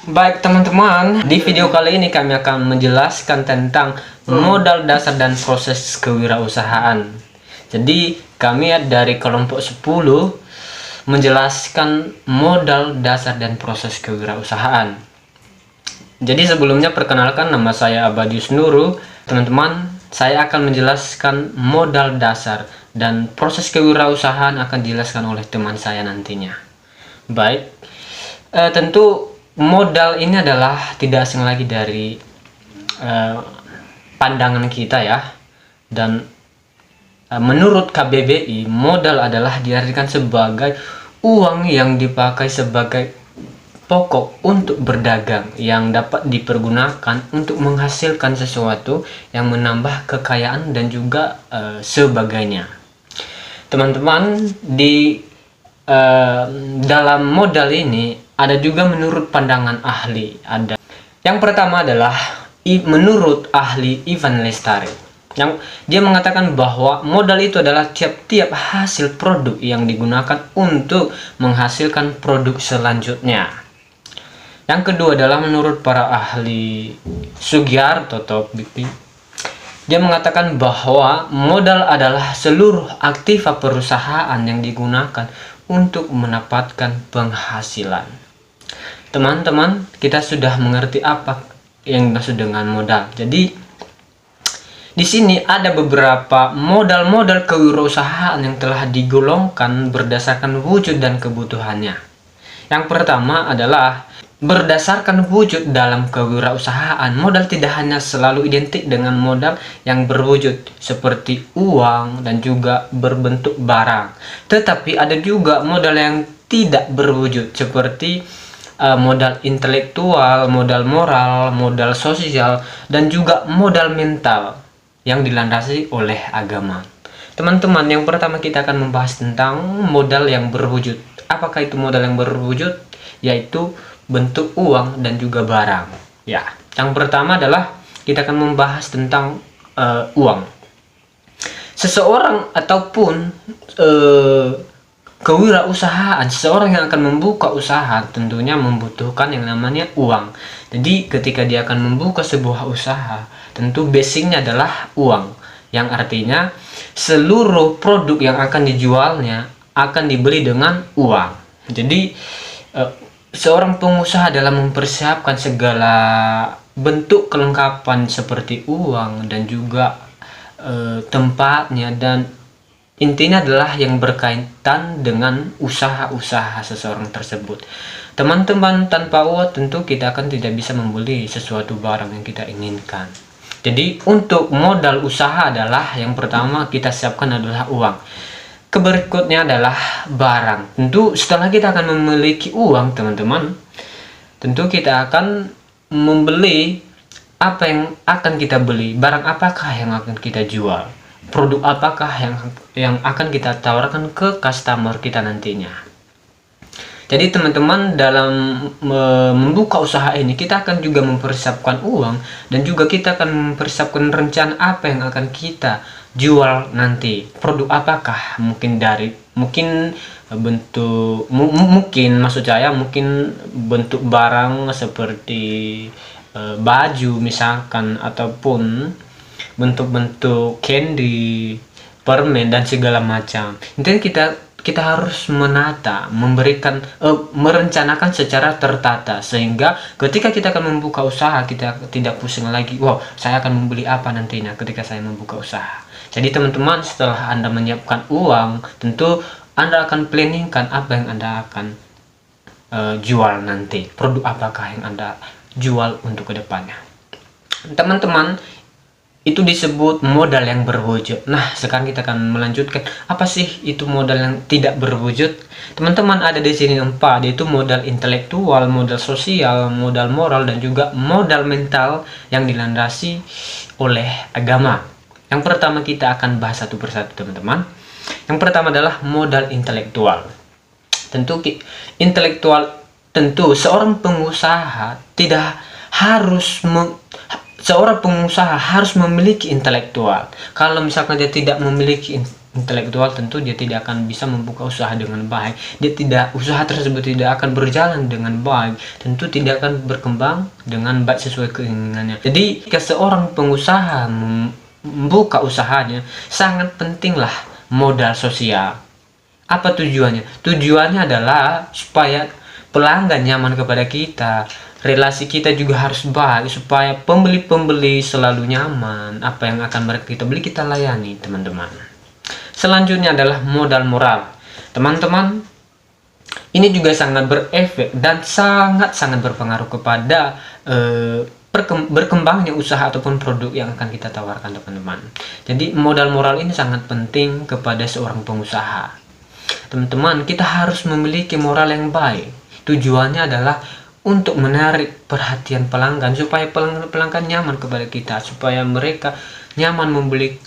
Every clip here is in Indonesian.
Baik teman-teman, di video kali ini kami akan menjelaskan tentang modal dasar dan proses kewirausahaan. Jadi kami dari kelompok 10 menjelaskan modal dasar dan proses kewirausahaan. Jadi sebelumnya perkenalkan, nama saya Abadius Nuru. Teman-teman, saya akan menjelaskan modal dasar dan proses kewirausahaan akan dijelaskan oleh teman saya nantinya. Baik, tentu modal ini adalah tidak asing lagi dari pandangan kita ya. Dan menurut KBBI, modal adalah diartikan sebagai uang yang dipakai sebagai pokok untuk berdagang yang dapat dipergunakan untuk menghasilkan sesuatu yang menambah kekayaan dan juga sebagainya. Teman-teman, di dalam modal ini ada juga menurut pandangan ahli. Ada yang pertama adalah menurut ahli Ivan Lestari, yang dia mengatakan bahwa modal itu adalah tiap-tiap hasil produk yang digunakan untuk menghasilkan produk selanjutnya. Yang kedua adalah menurut para ahli Sugiarto Topik. Dia mengatakan bahwa modal adalah seluruh aktiva perusahaan yang digunakan untuk mendapatkan penghasilan. Teman-teman, kita sudah mengerti apa yang dimaksud dengan modal. Jadi di sini ada beberapa modal-modal kewirausahaan yang telah digolongkan berdasarkan wujud dan kebutuhannya. Yang pertama adalah berdasarkan wujud. Dalam kewirausahaan, modal tidak hanya selalu identik dengan modal yang berwujud seperti uang dan juga berbentuk barang, tetapi ada juga modal yang tidak berwujud seperti modal intelektual, modal moral, modal sosial, dan juga modal mental yang dilandasi oleh agama. Teman-teman, yang pertama kita akan membahas tentang modal yang berwujud. Apakah itu modal yang berwujud? Yaitu bentuk uang dan juga barang. Ya, yang pertama adalah kita akan membahas tentang uang. Seseorang ataupun kewirausahaan, seseorang yang akan membuka usaha tentunya membutuhkan yang namanya uang. Jadi ketika dia akan membuka sebuah usaha, tentu basicnya adalah uang, yang artinya seluruh produk yang akan dijualnya akan dibeli dengan uang. Jadi seorang pengusaha dalam mempersiapkan segala bentuk kelengkapan seperti uang dan juga tempatnya, dan intinya adalah yang berkaitan dengan usaha-usaha seseorang tersebut. Teman-teman, tanpa uang tentu kita akan tidak bisa membeli sesuatu barang yang kita inginkan. Jadi untuk modal usaha adalah yang pertama kita siapkan adalah uang. Berikutnya adalah barang. Tentu setelah kita akan memiliki uang, teman-teman, tentu kita akan membeli apa yang akan kita beli, barang apakah yang akan kita jual, produk apakah yang akan kita tawarkan ke customer kita nantinya. Jadi teman-teman, dalam membuka usaha ini kita akan juga mempersiapkan uang, dan juga kita akan mempersiapkan rencana apa yang akan kita jual nanti. Produk apakah, mungkin bentuk mungkin maksud saya mungkin bentuk barang seperti baju misalkan, ataupun bentuk-bentuk candy, permen, dan segala macam. Intinya kita harus menata, merencanakan secara tertata, sehingga ketika kita akan membuka usaha kita tidak pusing lagi, wow, saya akan membeli apa nantinya ketika saya membuka usaha. Jadi teman-teman, setelah Anda menyiapkan uang, tentu Anda akan planningkan apa yang Anda akan jual nanti, produk apakah yang Anda jual untuk kedepannya. Teman-teman, itu disebut modal yang berwujud. Nah, sekarang kita akan melanjutkan apa sih itu modal yang tidak berwujud. Teman-teman, ada di sini 4, yaitu modal intelektual, modal sosial, modal moral, dan juga modal mental yang dilandasi oleh agama. Yang pertama kita akan bahas satu persatu, teman-teman. Yang pertama adalah modal intelektual. Tentu seorang pengusaha harus memiliki intelektual. Kalau misalkan dia tidak memiliki intelektual, tentu dia tidak akan bisa membuka usaha dengan baik. Usaha tersebut tidak akan berjalan dengan baik, tentu tidak akan berkembang dengan baik sesuai keinginannya. Jadi jika seorang pengusaha membuka usahanya, sangat pentinglah modal sosial. Apa tujuannya? Tujuannya adalah supaya pelanggan nyaman kepada kita, relasi kita juga harus baik, supaya pembeli-pembeli selalu nyaman. Apa yang akan mereka kita beli, kita layani, teman-teman. Selanjutnya adalah modal moral. Teman-teman, ini juga sangat berefek dan sangat-sangat berpengaruh kepada berkembangnya usaha ataupun produk yang akan kita tawarkan, teman-teman. Jadi modal moral ini sangat penting kepada seorang pengusaha. Teman-teman, kita harus memiliki moral yang baik. Tujuannya adalah untuk menarik perhatian pelanggan, supaya pelanggan nyaman kepada kita, supaya mereka nyaman membeli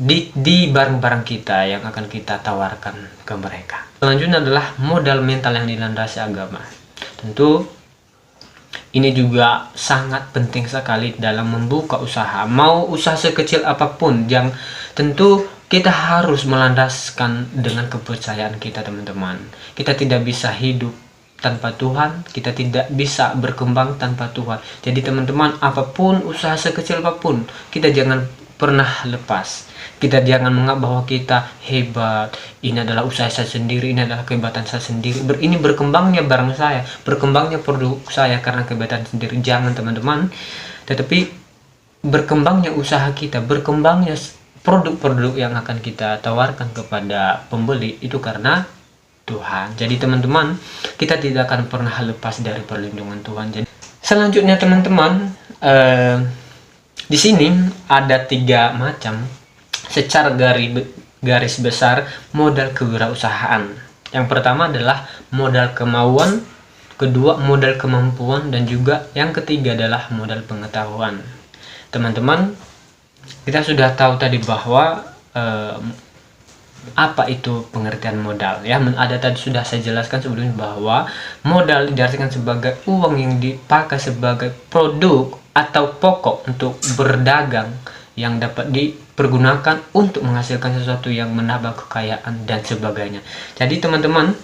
di barang-barang kita yang akan kita tawarkan ke mereka. Selanjutnya adalah modal mental yang dilandasi agama. Tentu ini juga sangat penting sekali dalam membuka usaha. Mau usaha sekecil apapun, yang tentu kita harus melandaskan dengan kepercayaan kita, teman-teman. Kita tidak bisa hidup tanpa Tuhan, kita tidak bisa berkembang tanpa Tuhan. Jadi teman-teman, apapun usaha sekecil apapun, kita jangan pernah lepas. Kita jangan menganggap bahwa kita hebat, ini adalah usaha saya sendiri, ini adalah kehebatan saya sendiri, ini berkembangnya barang saya, berkembangnya produk saya karena kehebatan sendiri. Jangan, teman-teman. Tetapi berkembangnya usaha kita, berkembangnya produk-produk yang akan kita tawarkan kepada pembeli itu karena Tuhan. Jadi teman-teman, kita tidak akan pernah lepas dari perlindungan Tuhan. Jadi selanjutnya, teman-teman, di sini ada 3 macam secara garis besar modal kewirausahaan. Yang pertama adalah modal kemauan, kedua modal kemampuan, dan juga yang ketiga adalah modal pengetahuan. Teman-teman, kita sudah tahu tadi bahwa apa itu pengertian modal, ya. Ada tadi sudah saya jelaskan sebelumnya bahwa modal diartikan sebagai uang yang dipakai sebagai produk atau pokok untuk berdagang yang dapat dipergunakan untuk menghasilkan sesuatu yang menambah kekayaan dan sebagainya. Jadi teman-teman,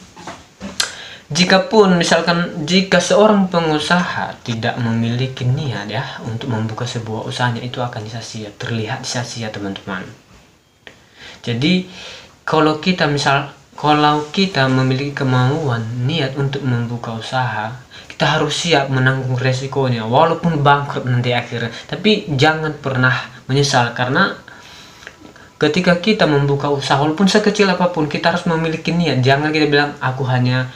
jika seorang pengusaha tidak memiliki niat, ya, untuk membuka sebuah usahanya, itu akan sia-sia, terlihat sia-sia, teman-teman. Jadi kalau kita memiliki kemauan, niat untuk membuka usaha, kita harus siap menanggung resikonya, walaupun bangkrut nanti akhirnya. Tapi jangan pernah menyesal, karena ketika kita membuka usaha, walaupun sekecil apapun, kita harus memiliki niat. Jangan kita bilang aku hanya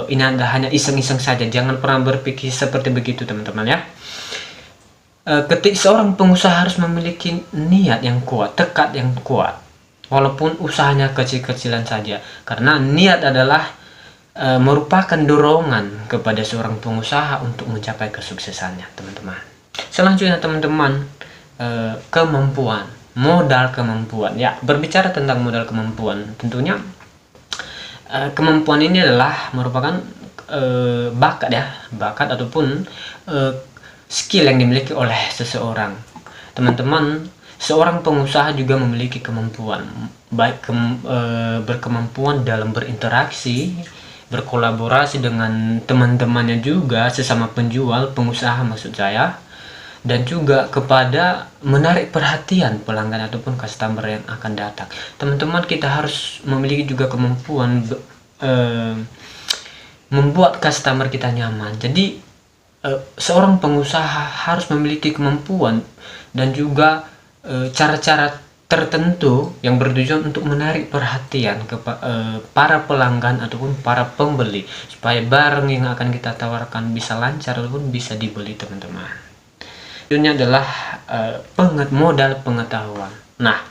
ini hanya iseng-iseng saja. Jangan pernah berpikir seperti begitu, teman-teman, ya. Seorang pengusaha harus memiliki niat yang kuat, tekad yang kuat, walaupun usahanya kecil-kecilan saja, karena niat adalah merupakan dorongan kepada seorang pengusaha untuk mencapai kesuksesannya, teman-teman. Selanjutnya, teman-teman, kemampuan, modal kemampuan. Ya, berbicara tentang modal kemampuan, tentunya kemampuan ini adalah merupakan bakat ataupun skill yang dimiliki oleh seseorang. Teman-teman, seorang pengusaha juga memiliki kemampuan, baik berkemampuan dalam berinteraksi, berkolaborasi dengan teman-temannya juga, sesama penjual, pengusaha maksud saya, dan juga kepada menarik perhatian pelanggan ataupun customer yang akan datang. Teman-teman, kita harus memiliki juga kemampuan membuat customer kita nyaman. Jadi seorang pengusaha harus memiliki kemampuan dan juga cara-cara tertentu yang bertujuan untuk menarik perhatian para pelanggan ataupun para pembeli, supaya barang yang akan kita tawarkan bisa lancar ataupun bisa dibeli, teman-teman. Ini adalah modal pengetahuan. Nah,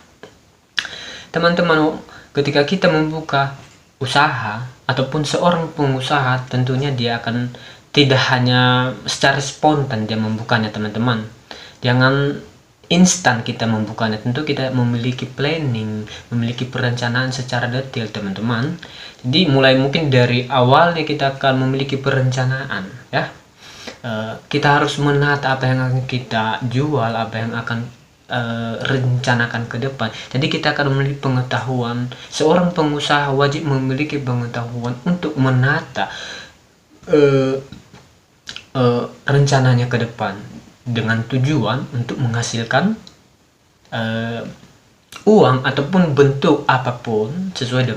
teman-teman, ketika kita membuka usaha ataupun seorang pengusaha, tentunya dia akan tidak hanya secara spontan dia membukanya, teman-teman. Jangan instan kita membukanya, tentu kita memiliki planning, memiliki perencanaan secara detail, teman-teman. Jadi mulai mungkin dari awalnya kita akan memiliki perencanaan, ya. Kita harus menata apa yang akan kita jual, apa yang akan rencanakan ke depan. Jadi kita akan memiliki pengetahuan. Seorang pengusaha wajib memiliki pengetahuan untuk menata rencananya ke depan dengan tujuan untuk menghasilkan uang ataupun bentuk apapun sesuai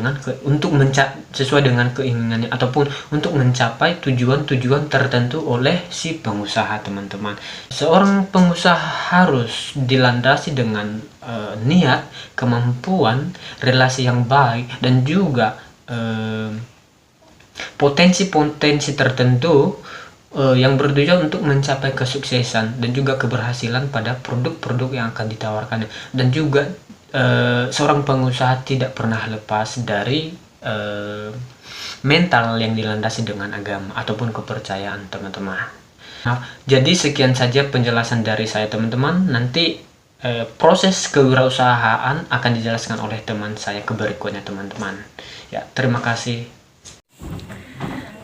dengan keinginannya ataupun untuk mencapai tujuan-tujuan tertentu oleh si pengusaha, teman-teman. Seorang pengusaha harus dilandasi dengan niat, kemampuan, relasi yang baik, dan juga potensi-potensi tertentu yang bertujuan untuk mencapai kesuksesan dan juga keberhasilan pada produk-produk yang akan ditawarkan. Dan juga seorang pengusaha tidak pernah lepas dari mental yang dilandasi dengan agama ataupun kepercayaan, teman-teman. Nah, jadi sekian saja penjelasan dari saya, teman-teman. Nanti proses kewirausahaan akan dijelaskan oleh teman saya ke berikutnya, teman-teman. Ya, terima kasih.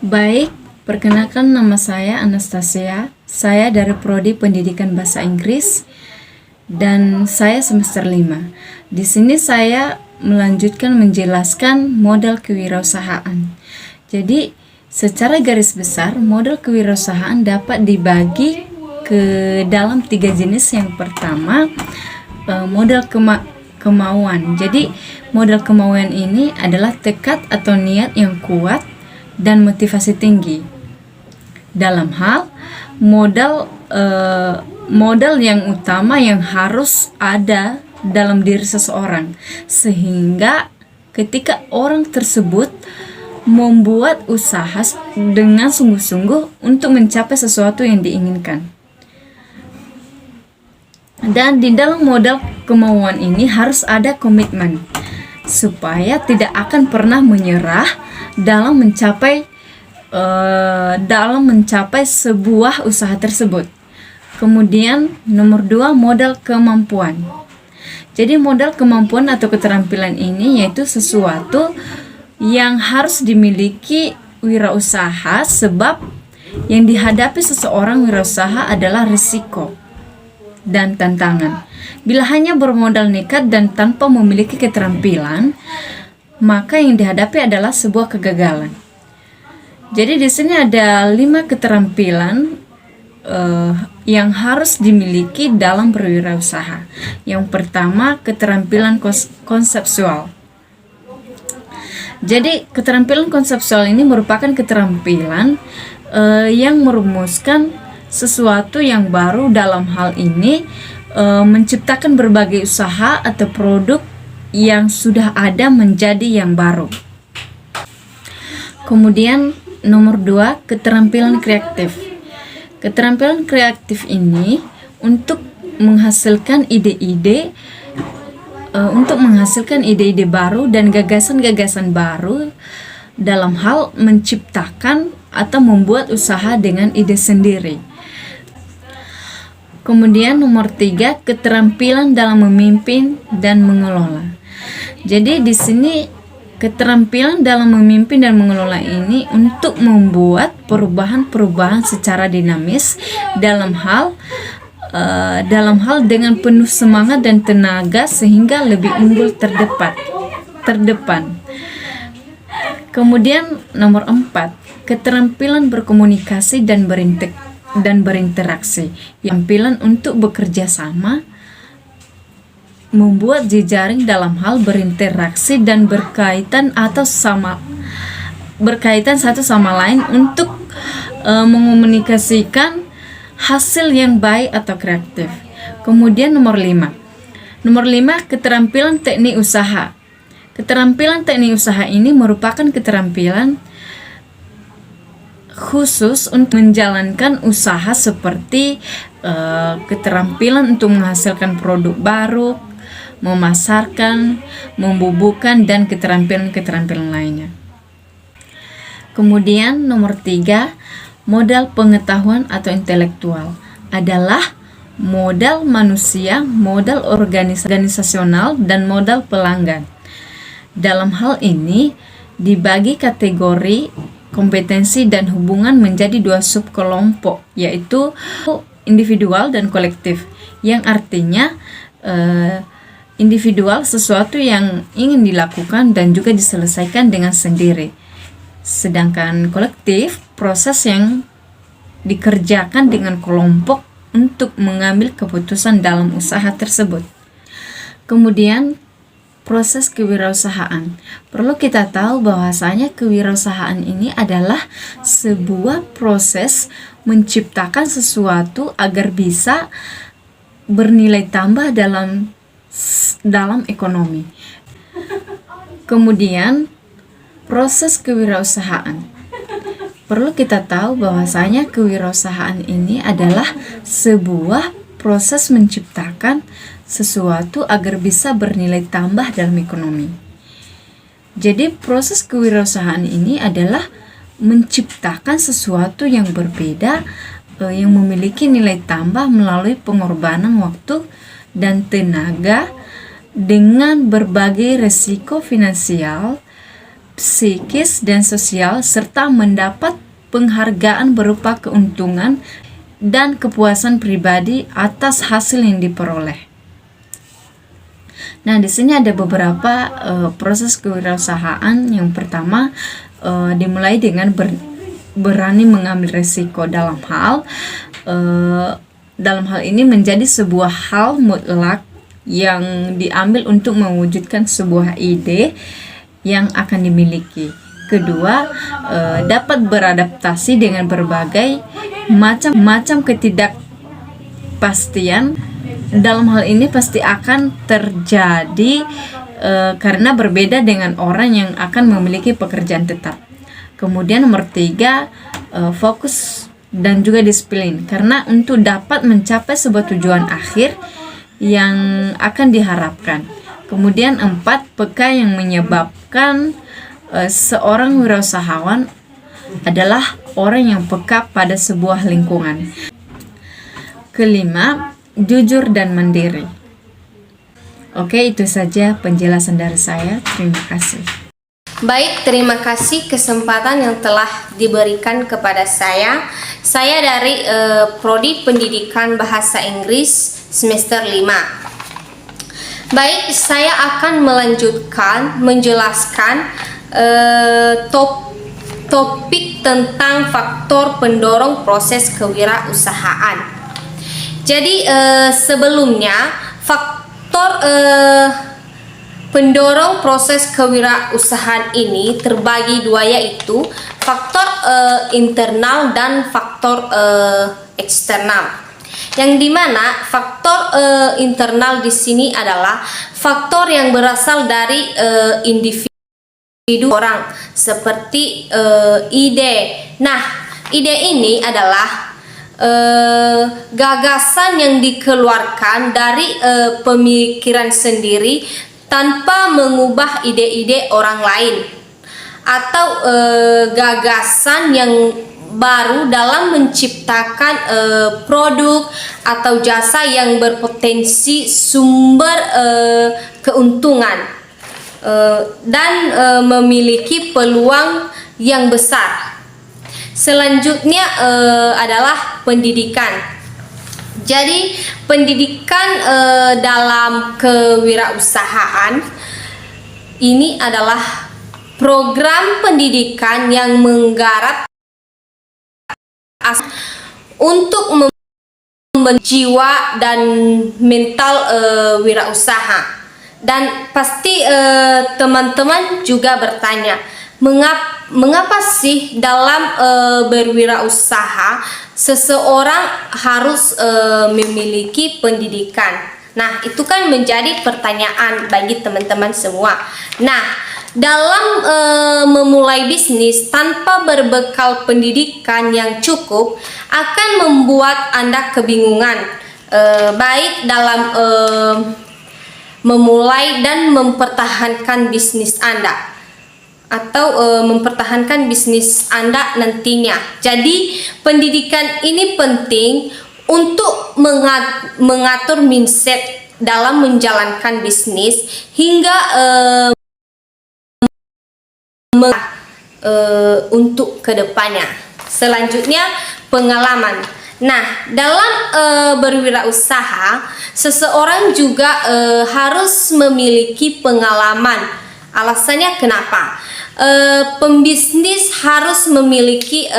Baik, perkenalkan, nama saya Anastasia. Saya dari Prodi Pendidikan Bahasa Inggris dan saya semester 5. Di sini saya melanjutkan menjelaskan modal kewirausahaan. Jadi, secara garis besar, modal kewirausahaan dapat dibagi ke dalam 3 jenis. Yang pertama, modal kemauan. Jadi, modal kemauan ini adalah tekad atau niat yang kuat dan motivasi tinggi. Dalam hal modal yang utama yang harus ada dalam diri seseorang, sehingga ketika orang tersebut membuat usaha dengan sungguh-sungguh untuk mencapai sesuatu yang diinginkan. Dan di dalam modal kemauan ini harus ada komitmen, supaya tidak akan pernah menyerah dalam mencapai sebuah usaha tersebut. Kemudian nomor 2, modal kemampuan. Jadi modal kemampuan atau keterampilan ini yaitu sesuatu yang harus dimiliki wirausaha, sebab yang dihadapi seseorang wirausaha adalah risiko dan tantangan. Bila hanya bermodal nekat dan tanpa memiliki keterampilan, maka yang dihadapi adalah sebuah kegagalan. Jadi di sini ada 5 keterampilan yang harus dimiliki dalam berwirausaha. Yang pertama, keterampilan konseptual. Jadi keterampilan konseptual ini merupakan keterampilan yang merumuskan sesuatu yang baru. Dalam hal ini menciptakan berbagai usaha atau produk yang sudah ada menjadi yang baru. Kemudian nomor 2, keterampilan kreatif. Keterampilan kreatif ini untuk menghasilkan ide-ide baru dan gagasan-gagasan baru dalam hal menciptakan atau membuat usaha dengan ide sendiri. Kemudian nomor 3, keterampilan dalam memimpin dan mengelola. Jadi di sini keterampilan dalam memimpin dan mengelola ini untuk membuat perubahan-perubahan secara dinamis dalam hal dengan penuh semangat dan tenaga sehingga lebih unggul terdepan. Kemudian nomor 4, keterampilan berkomunikasi dan berinteraksi. Keterampilan untuk bekerja sama, membuat jejaring dalam hal berinteraksi dan berkaitan satu sama lain untuk mengomunikasikan hasil yang baik atau kreatif. Kemudian nomor 5, keterampilan teknik usaha. Keterampilan teknik usaha ini merupakan keterampilan khusus untuk menjalankan usaha, seperti keterampilan untuk menghasilkan produk baru, memasarkan, membubuhkan, dan keterampilan-keterampilan lainnya. Kemudian nomor 3, modal pengetahuan atau intelektual adalah modal manusia, modal organisasional, dan modal pelanggan. Dalam hal ini dibagi kategori kompetensi dan hubungan menjadi 2 subkelompok, yaitu individual dan kolektif, yang artinya individual sesuatu yang ingin dilakukan dan juga diselesaikan dengan sendiri. Sedangkan kolektif, proses yang dikerjakan dengan kelompok untuk mengambil keputusan dalam usaha tersebut. Kemudian, proses kewirausahaan. Perlu kita tahu bahwasanya kewirausahaan ini adalah sebuah proses menciptakan sesuatu agar bisa bernilai tambah dalam ekonomi. Kemudian, proses kewirausahaan. Perlu kita tahu bahwasanya kewirausahaan ini adalah sebuah proses menciptakan sesuatu agar bisa bernilai tambah dalam ekonomi. Jadi proses kewirausahaan ini adalah menciptakan sesuatu yang berbeda, yang memiliki nilai tambah melalui pengorbanan waktu dan tenaga dengan berbagai resiko finansial, psikis, dan sosial, serta mendapat penghargaan berupa keuntungan dan kepuasan pribadi atas hasil yang diperoleh. Nah, di sini ada beberapa proses kewirausahaan. Yang pertama, dimulai dengan berani mengambil resiko dalam hal ini menjadi sebuah hal mutlak yang diambil untuk mewujudkan sebuah ide yang akan dimiliki. Kedua, dapat beradaptasi dengan berbagai macam ketidakpastian. Dalam hal ini pasti akan terjadi karena berbeda dengan orang yang akan memiliki pekerjaan tetap. Kemudian nomor 3, fokus dan juga disiplin, karena untuk dapat mencapai sebuah tujuan akhir yang akan diharapkan. Kemudian 4, peka, yang menyebabkan seorang wirausahawan adalah orang yang peka pada sebuah lingkungan. Kelima, jujur dan mandiri. Oke, itu saja penjelasan dari saya. Terima kasih. Baik, terima kasih kesempatan yang telah diberikan kepada saya. Saya dari Prodi Pendidikan Bahasa Inggris semester 5. Baik, saya akan menjelaskan topik tentang faktor pendorong proses kewirausahaan. Jadi sebelumnya faktor pendorong proses kewirausahaan ini terbagi dua, yaitu faktor internal dan faktor eksternal. Yang dimana faktor internal di sini adalah faktor yang berasal dari individu orang, seperti ide. Nah, ide ini adalah gagasan yang dikeluarkan dari pemikiran sendiri tanpa mengubah ide-ide orang lain, atau gagasan yang baru dalam menciptakan produk atau jasa yang berpotensi sumber keuntungan dan memiliki peluang yang besar. Selanjutnya adalah pendidikan. Jadi pendidikan dalam kewirausahaan ini adalah program pendidikan yang menggarap untuk membentuk jiwa dan mental wirausaha. Dan pasti teman-teman juga bertanya, mengapa sih dalam berwirausaha seseorang harus memiliki pendidikan? Nah, itu kan menjadi pertanyaan bagi teman-teman semua. Nah, dalam memulai bisnis tanpa berbekal pendidikan yang cukup akan membuat Anda kebingungan, baik dalam memulai dan mempertahankan bisnis Anda, atau mempertahankan bisnis Anda nantinya. Jadi pendidikan ini penting untuk mengatur mindset dalam menjalankan bisnis hingga untuk kedepannya. Selanjutnya, pengalaman. Nah, dalam berwirausaha, seseorang juga harus memiliki pengalaman. Alasannya kenapa? Pembisnis harus memiliki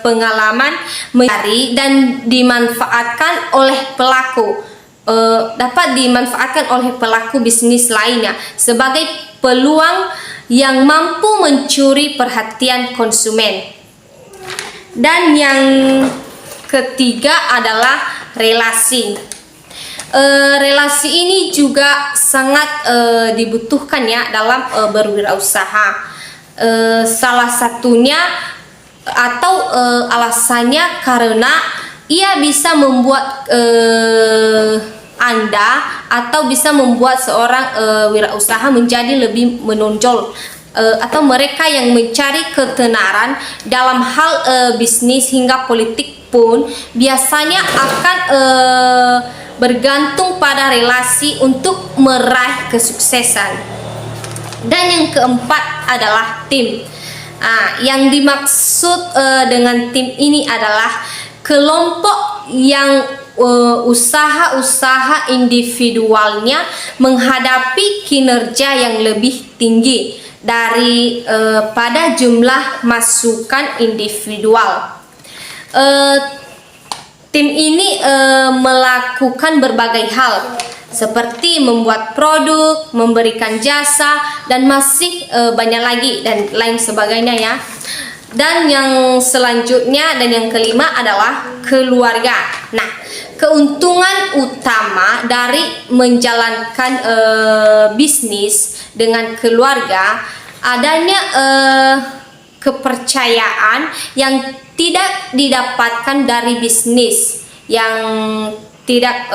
pengalaman mencari dan dimanfaatkan oleh pelaku. Dapat dimanfaatkan oleh pelaku bisnis lainnya sebagai peluang yang mampu mencuri perhatian konsumen. Dan yang ketiga adalah relasi. Relasi ini juga sangat dibutuhkan ya dalam berwirausaha. Salah satunya atau alasannya karena ia bisa membuat Anda atau bisa membuat seorang wirausaha menjadi lebih menonjol, atau mereka yang mencari ketenaran dalam hal bisnis hingga politik pun biasanya akan bergantung pada relasi untuk meraih kesuksesan. Dan yang keempat adalah tim. Yang dimaksud dengan tim ini adalah kelompok yang usaha-usaha individualnya menghadapi kinerja yang lebih tinggi dari pada jumlah masukan individual. Tim ini melakukan berbagai hal seperti membuat produk, memberikan jasa, dan masih banyak lagi dan lain sebagainya ya. Dan yang selanjutnya dan yang kelima adalah keluarga. Nah, keuntungan utama dari menjalankan bisnis dengan keluarga adanya kepercayaan yang tidak didapatkan dari bisnis yang tidak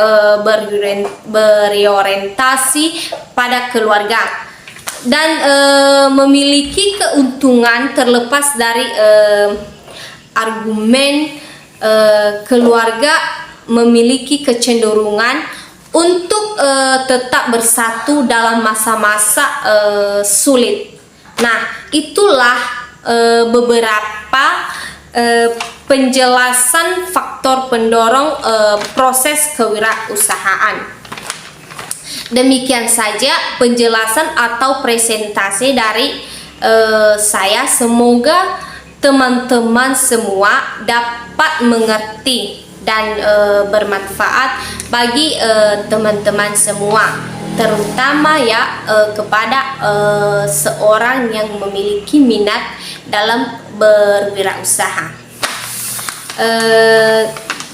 berorientasi pada keluarga, dan memiliki keuntungan terlepas dari argumen keluarga memiliki kecenderungan untuk tetap bersatu dalam masa-masa sulit. Nah, itulah beberapa penjelasan faktor pendorong proses kewirausahaan. Demikian saja penjelasan atau presentasi dari saya. Semoga teman-teman semua dapat mengerti dan bermanfaat bagi teman-teman semua, terutama ya kepada seorang yang memiliki minat dalam berwirausaha.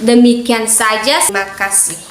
Demikian saja, terima kasih.